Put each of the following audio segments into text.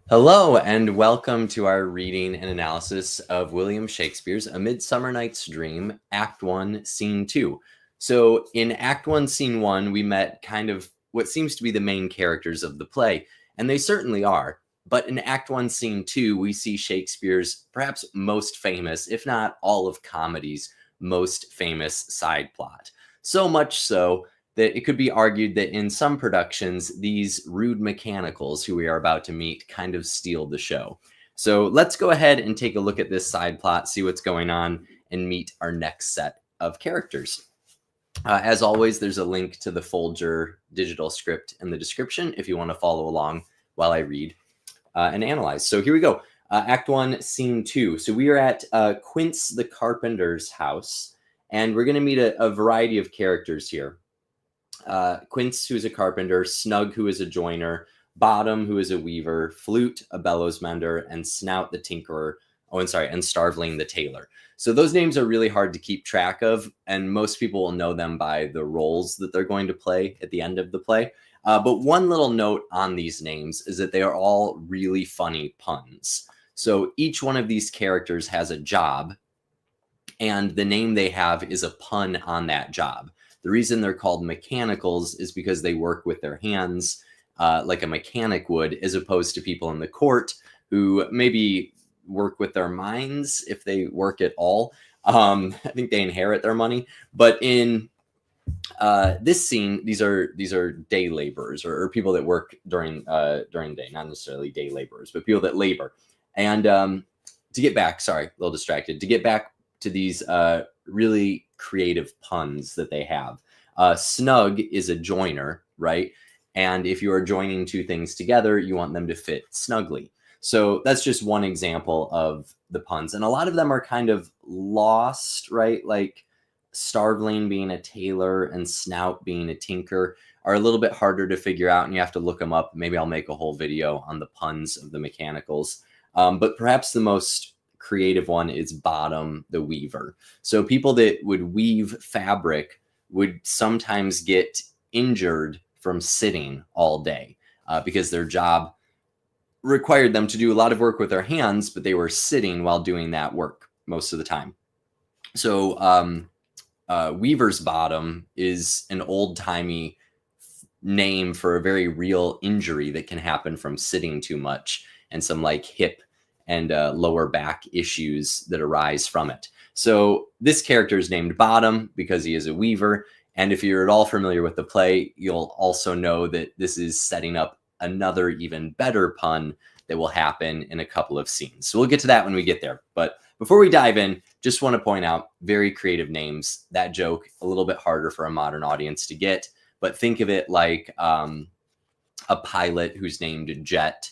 Hello, and welcome to our reading and analysis of William Shakespeare's A Midsummer Night's Dream, Act 1, Scene 2. So, in Act 1, Scene 1, we met kind of what seems to be the main characters of the play, and they certainly are. But in Act 1, Scene 2, we see Shakespeare's perhaps most famous, if not all of comedy's most famous side plot. So much so that it could be argued that in some productions, these rude mechanicals who we are about to meet kind of steal the show. So let's go ahead and take a look at this side plot, see what's going on, and meet our next set of characters. As always, there's a link to the Folger digital script in the description if you want to follow along while I read and analyze. So here we go. Act 1, Scene 2. So we are at Quince the Carpenter's house, and we're going to meet a variety of characters here. Quince, who's a carpenter, Snug, who is a joiner, Bottom, who is a weaver, Flute, a bellows mender, and Snout, the tinkerer. And Starveling, the tailor. So those names are really hard to keep track of, and most people will know them by the roles that they're going to play at the end of the play. But one little note on these names is that they are all really funny puns. So each one of these characters has a job, and the name they have is a pun on that job. The reason they're called mechanicals is because they work with their hands like a mechanic would, as opposed to people in the court who maybe work with their minds if they work at all. I think they inherit their money. But in this scene, these are day laborers or people that work during the day, not necessarily day laborers, but people that labor. And to get back, sorry, a little distracted, to get back to these really creative puns that they have. Snug is a joiner, right? And if you are joining two things together, you want them to fit snugly. So that's just one example of the puns. And a lot of them are kind of lost, right? Like Starveling being a tailor and Snout being a tinker are a little bit harder to figure out, and you have to look them up. Maybe I'll make a whole video on the puns of the mechanicals. But perhaps the most creative one is Bottom, the weaver. So people that would weave fabric would sometimes get injured from sitting all day because their job required them to do a lot of work with their hands, but they were sitting while doing that work most of the time. So weaver's bottom is an old-timey name for a very real injury that can happen from sitting too much and some like hip and lower back issues that arise from it. So this character is named Bottom because he is a weaver. And if you're at all familiar with the play, you'll also know that this is setting up another even better pun that will happen in a couple of scenes. So we'll get to that when we get there. But before we dive in, just want to point out very creative names. That joke, a little bit harder for a modern audience to get, but think of it like a pilot who's named Jet,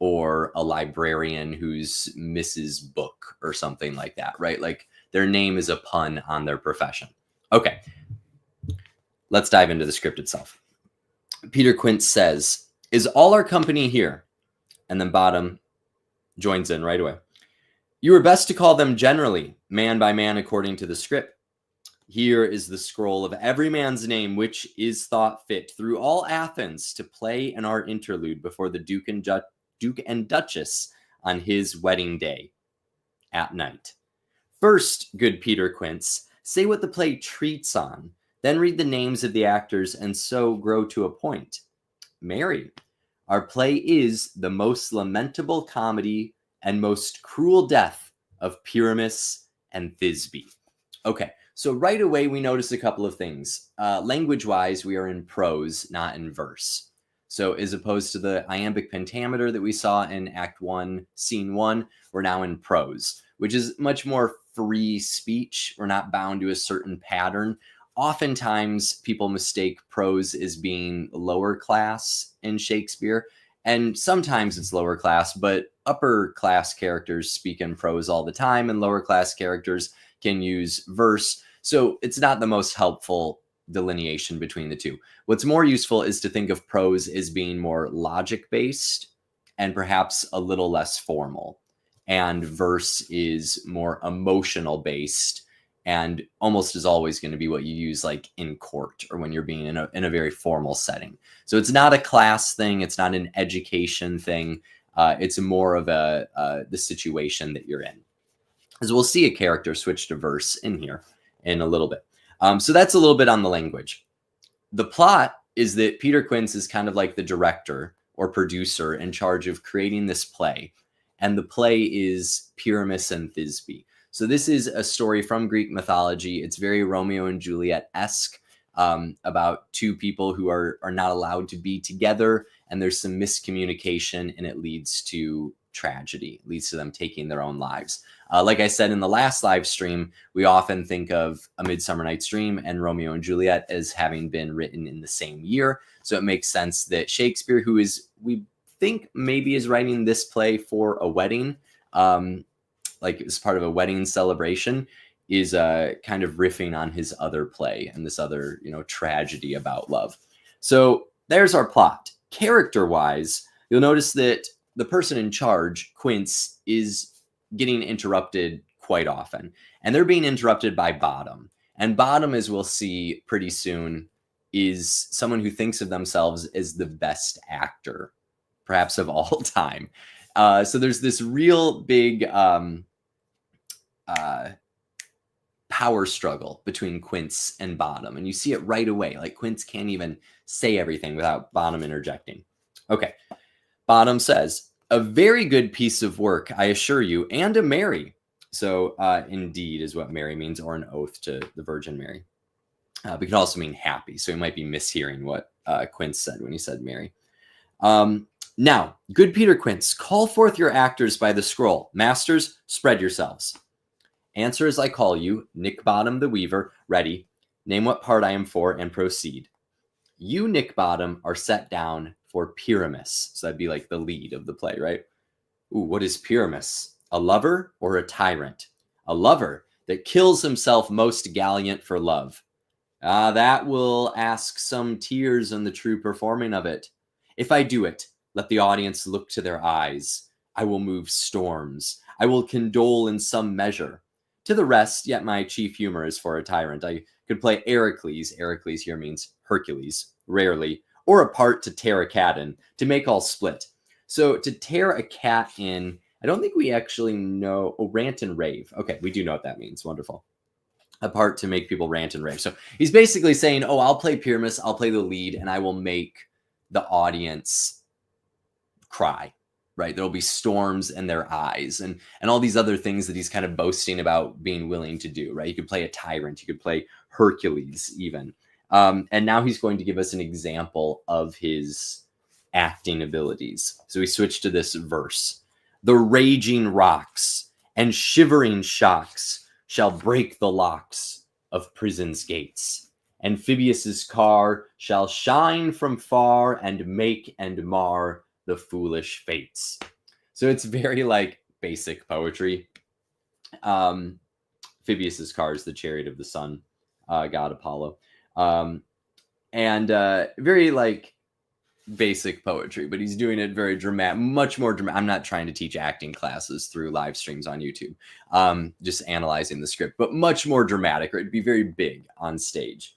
or a librarian who's Mrs. Book or something like that, right? Like their name is a pun on their profession. Okay, let's dive into the script itself. Peter Quince says, "Is all our company here?" And then Bottom joins in right away. "You were best to call them generally, man by man, according to the script. Here is the scroll of every man's name, which is thought fit through all Athens to play in our interlude before the Duke and Duchess on his wedding day at night. First, good Peter Quince, say what the play treats on, then read the names of the actors, and so grow to a point. Marry. Our play is the most lamentable comedy and most cruel death of Pyramus and Thisbe." Okay, so right away we notice a couple of things. Language-wise, we are in prose, not in verse. So as opposed to the iambic pentameter that we saw in Act 1, Scene 1, we're now in prose, which is much more free speech. We're not bound to a certain pattern. Oftentimes, people mistake prose as being lower class in Shakespeare, and sometimes it's lower class, but upper class characters speak in prose all the time, and lower class characters can use verse. So it's not the most helpful delineation between the two. What's more useful is to think of prose as being more logic-based and perhaps a little less formal, and verse is more emotional-based and almost is always going to be what you use like in court or when you're being in a very formal setting. So it's not a class thing. It's not an education thing. It's more of the situation that you're in. As we'll see a character switch to verse in here in a little bit. So that's a little bit on the language. The plot is that Peter Quince is kind of like the director or producer in charge of creating this play. And the play is Pyramus and Thisbe. So this is a story from Greek mythology. It's very Romeo and Juliet-esque, about two people who are not allowed to be together, and there's some miscommunication, and it leads to tragedy. It leads to them taking their own lives. Like I said in the last live stream, we often think of A Midsummer Night's Dream and Romeo and Juliet as having been written in the same year. So it makes sense that Shakespeare, who is, we think maybe is writing this play for a wedding, like as part of a wedding celebration, is kind of riffing on his other play and this other, tragedy about love. So there's our plot. Character-wise, you'll notice that the person in charge, Quince, is getting interrupted quite often. And they're being interrupted by Bottom. And Bottom, as we'll see pretty soon, is someone who thinks of themselves as the best actor, perhaps of all time. So there's this real big power struggle between Quince and Bottom. And you see it right away. Like Quince can't even say everything without Bottom interjecting. Okay. Bottom says, "A very good piece of work, I assure you, and a merry." So indeed is what merry means, or an oath to the Virgin Mary. But it could also mean happy. So he might be mishearing what Quince said when he said merry. Now, good Peter Quince, call forth your actors by the scroll. Masters, spread yourselves. Answer as I call you, Nick Bottom the Weaver, ready. Name what part I am for and proceed. You, Nick Bottom, are set down for Pyramus. So that'd be like the lead of the play, right? Ooh, what is Pyramus? A lover or a tyrant? A lover that kills himself most gallant for love. That will ask some tears in the true performing of it. If I do it, let the audience look to their eyes. I will move storms. I will condole in some measure. To the rest, yet my chief humor is for a tyrant. I could play Heracles. Heracles here means Hercules, rarely, or a part to tear a cat in, to make all split. So to tear a cat in, I don't think we actually know. Oh, rant and rave. Okay, we do know what that means. Wonderful. A part to make people rant and rave. So he's basically saying, oh, I'll play Pyramus, I'll play the lead, and I will make the audience cry, right? There'll be storms in their eyes and all these other things that he's kind of boasting about being willing to do, right? You could play a tyrant, you could play Hercules even. And now he's going to give us an example of his acting abilities. So we switch to this verse. The raging rocks and shivering shocks shall break the locks of prison's gates. Amphibius's car shall shine from far and make and mar the foolish fates. So it's very like basic poetry. Amphibius's car is the chariot of the sun, god Apollo. And very like basic poetry, but he's doing it very dramatic, much more dramatic. I'm not trying to teach acting classes through live streams on YouTube, just analyzing the script, but much more dramatic, or it'd be very big on stage.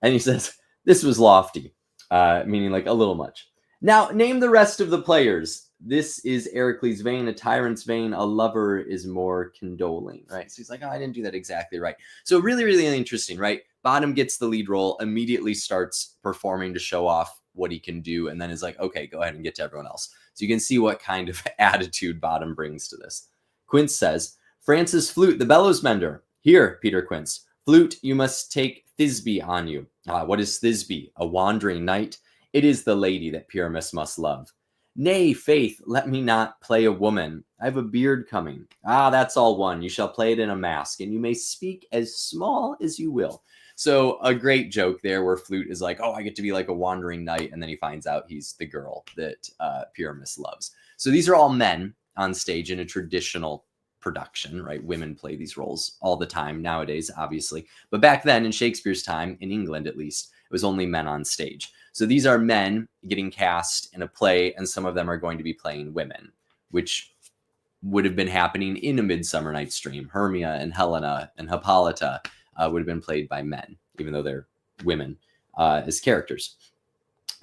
And he says, this was lofty, meaning like a little much. Now, name the rest of the players. This is Heracles' vein, a tyrant's vein, a lover is more condoling, right? So he's like, oh, I didn't do that exactly right. So really, really interesting, right? Bottom gets the lead role, immediately starts performing to show off what he can do, and then is like, okay, go ahead and get to everyone else. So you can see what kind of attitude Bottom brings to this. Quince says, Francis Flute, the bellows mender. Here, Peter Quince. Flute, you must take Thisbe on you. What is Thisbe? A wandering knight? It is the lady that Pyramus must love. Nay, faith, let me not play a woman. I have a beard coming. That's all one. You shall play it in a mask, and you may speak as small as you will. So a great joke there where Flute is like, oh, I get to be like a wandering knight. And then he finds out he's the girl that Pyramus loves. So these are all men on stage in a traditional production, right? Women play these roles all the time nowadays, obviously. But back then in Shakespeare's time, in England at least, it was only men on stage. So these are men getting cast in a play, and some of them are going to be playing women, which would have been happening in A Midsummer Night's Dream. Hermia and Helena and Hippolyta would have been played by men, even though they're women as characters.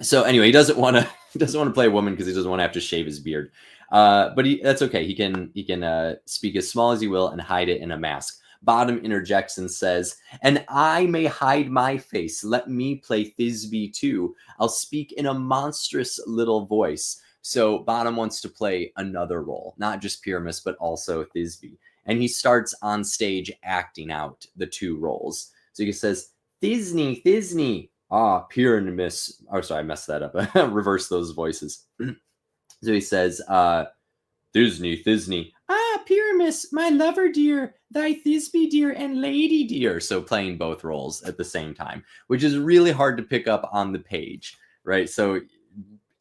So anyway, he doesn't want to play a woman because he doesn't want to have to shave his beard. But that's okay. He can speak as small as he will and hide it in a mask. Bottom interjects and says, "And I may hide my face. Let me play Thisbe too. I'll speak in a monstrous little voice." So Bottom wants to play another role, not just Pyramus, but also Thisbe. And he starts on stage acting out the two roles. So he says, "Thisne, Thisne." Ah, Pyramus. Oh, sorry, I messed that up. Reverse those voices. So he says, "Thisne, Thisne. Ah, Pyramus, my lover dear, thy Thisbe dear and lady dear." So playing both roles at the same time, which is really hard to pick up on the page, right? So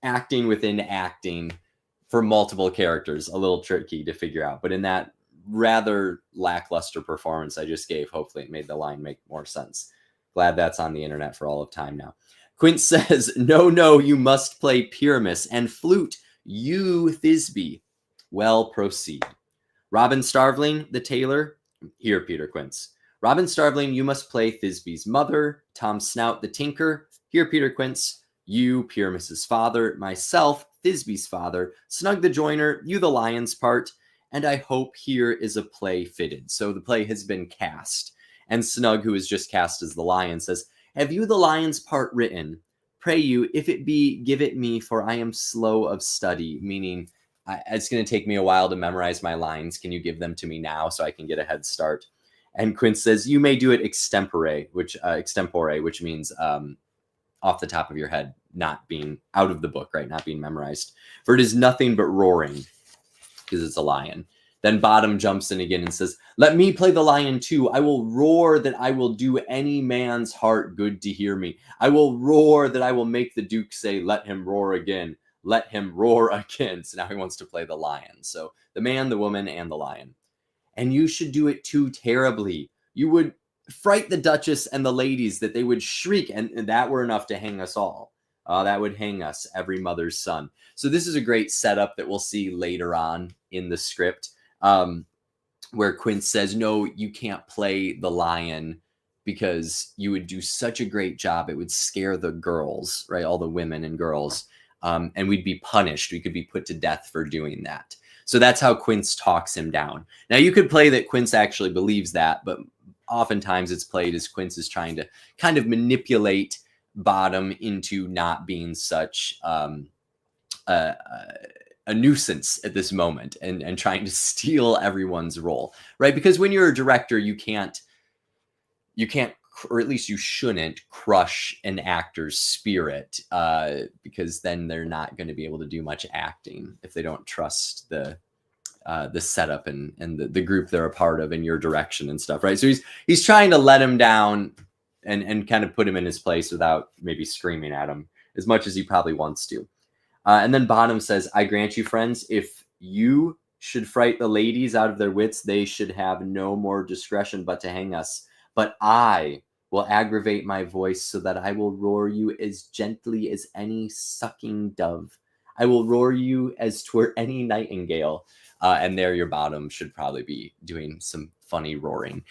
acting within acting for multiple characters, a little tricky to figure out. But in that rather lackluster performance I just gave, hopefully it made the line make more sense. Glad that's on the internet for all of time now. Quince says, "No, no, you must play Pyramus, and flute, you Thisbe." Well, proceed. "Robin Starveling, the tailor." Here, Peter Quince. "Robin Starveling, you must play Thisbe's mother. Tom Snout, the tinker." Here, Peter Quince. "You, Pyramus's father. Myself, Thisbe's father. Snug the joiner, you the lion's part. And I hope here is a play fitted." So the play has been cast. And Snug, who is just cast as the lion, says, "Have you the lion's part written? Pray you, if it be, give it me, for I am slow of study," meaning it's going to take me a while to memorize my lines. Can you give them to me now so I can get a head start? And Quince says, "You may do it extempore, which means off the top of your head, not being out of the book, right? Not being memorized. "For it is nothing but roaring," because it's a lion. Then Bottom jumps in again and says, "Let me play the lion too. I will roar that I will do any man's heart good to hear me. I will roar that I will make the Duke say, 'Let him roar again. Let him roar again.'" So now he wants to play the lion. So the man, the woman, and the lion. "And you should do it too terribly. You would fright the Duchess and the ladies that they would shriek, and that were enough to hang us all. That would hang us, every mother's son." So this is a great setup that we'll see later on in the script, where Quince says, "No, you can't play the lion because you would do such a great job. It would scare the girls, right? All the women and girls. And we'd be punished. We could be put to death for doing that." So that's how Quince talks him down. Now, you could play that Quince actually believes that, but oftentimes it's played as Quince is trying to kind of manipulate Bottom into not being such a nuisance at this moment, and trying to steal everyone's role, right? Because when you're a director, you can't, or at least you shouldn't, crush an actor's spirit, because then they're not going to be able to do much acting if they don't trust the setup and the group they're a part of and your direction and stuff, right? So he's trying to let him down and kind of put him in his place without maybe screaming at him as much as he probably wants to. And then Bottom says, "I grant you, friends, if you should fright the ladies out of their wits, they should have no more discretion but to hang us. But I will aggravate my voice so that I will roar you as gently as any sucking dove. I will roar you as 'twere any nightingale." And there your Bottom should probably be doing some funny roaring.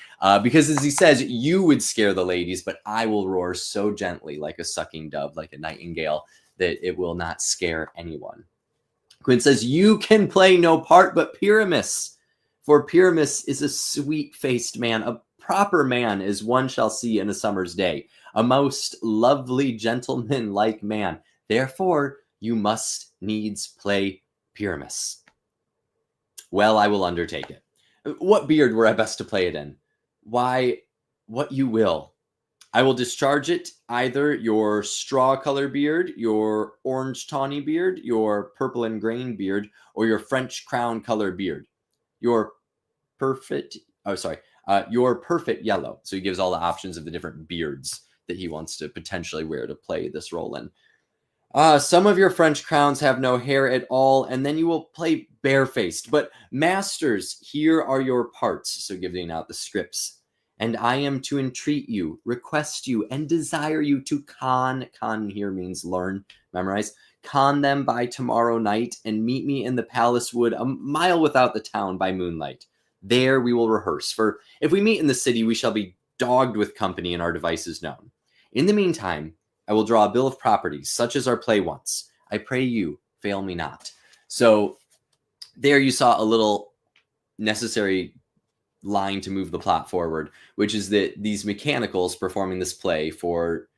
Because as he says, you would scare the ladies, but I will roar so gently like a sucking dove, like a nightingale, that it will not scare anyone. Quince says, "You can play no part but Pyramus, for Pyramus is a sweet-faced man, a proper man as one shall see in a summer's day, a most lovely gentleman-like man. Therefore you must needs play Pyramus." "Well, I will undertake it. What beard were I best to play it in?" "Why, what you will. I will discharge it either your straw color beard, your orange tawny beard, your purple and grain beard, or your French crown color beard. Your perfect, your perfect yellow." So he gives all the options of the different beards that he wants to potentially wear to play this role in. "Some of your French crowns have no hair at all, and then you will play barefaced. But masters, here are your parts." So giving out the scripts. "And I am to entreat you, request you, and desire you to con here means learn, memorize, con them by tomorrow night, and meet me in the palace wood a mile without the town by moonlight. There we will rehearse, for if we meet in the city, we shall be dogged with company and our devices known. In the meantime, I will draw a bill of properties, such as our play wants. I pray you, fail me not." So there you saw a little necessary line to move the plot forward, which is that these mechanicals performing this play for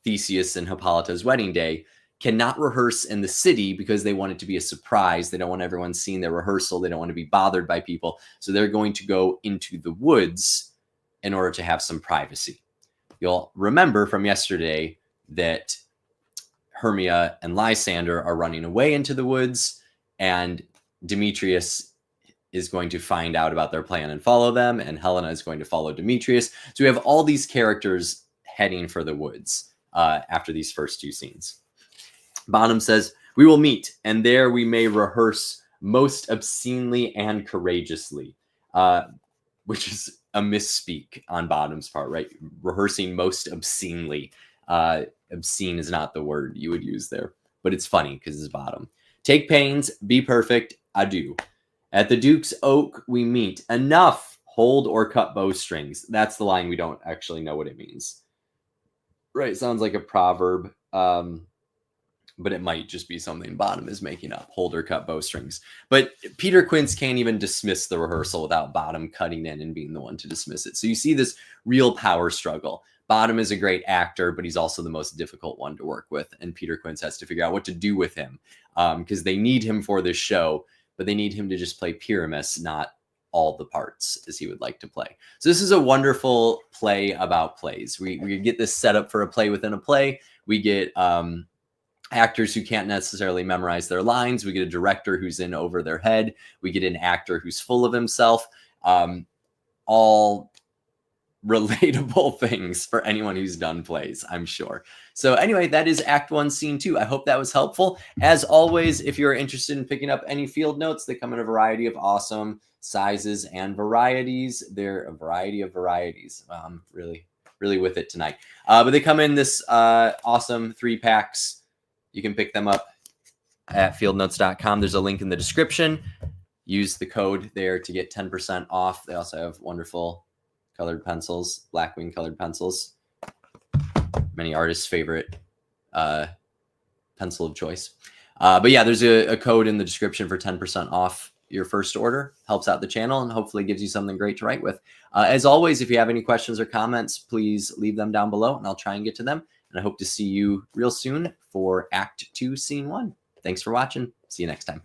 Theseus and Hippolyta's wedding day cannot rehearse in the city because they want it to be a surprise. They don't want everyone seeing their rehearsal. They don't want to be bothered by people. So they're going to go into the woods in order to have some privacy. You'll remember from yesterday that Hermia and Lysander are running away into the woods, and Demetrius is going to find out about their plan and follow them, and Helena is going to follow Demetrius. So we have all these characters heading for the woods after these first two scenes. Bottom says, "We will meet, and there we may rehearse most obscenely and courageously," which is a misspeak on Bottom's part, right? Rehearsing most obscenely. Obscene is not the word you would use there, but it's funny because it's Bottom. "Take pains, be perfect, adieu. At the Duke's Oak we meet. Enough, hold or cut bowstrings." That's the line we don't actually know what it means. Right, sounds like a proverb, but it might just be something Bottom is making up. Hold or cut bowstrings. But Peter Quince can't even dismiss the rehearsal without Bottom cutting in and being the one to dismiss it. So you see this real power struggle. Bottom is a great actor, but he's also the most difficult one to work with. And Peter Quince has to figure out what to do with him because they need him for this show, but they need him to just play Pyramus, not all the parts as he would like to play. So this is a wonderful play about plays. We get this set up for a play within a play. We get actors who can't necessarily memorize their lines. We get a director who's in over their head. We get an actor who's full of himself. All relatable things for anyone who's done plays, I'm sure. So anyway, that is Act 1, Scene 2. I hope that was helpful. As always, if you're interested in picking up any field notes, they come in a variety of awesome sizes and varieties. They're a variety of varieties. I'm really with it tonight. But they come in this awesome 3-packs. You can pick them up at fieldnotes.com. There's a link in the description. Use the code there to get 10% off. They also have wonderful colored pencils, Blackwing colored pencils. Many artists' favorite pencil of choice. But yeah, there's a code in the description for 10% off your first order. Helps out the channel and hopefully gives you something great to write with. As always, if you have any questions or comments, please leave them down below and I'll try and get to them. And I hope to see you real soon for Act 2, Scene 1. Thanks for watching. See you next time.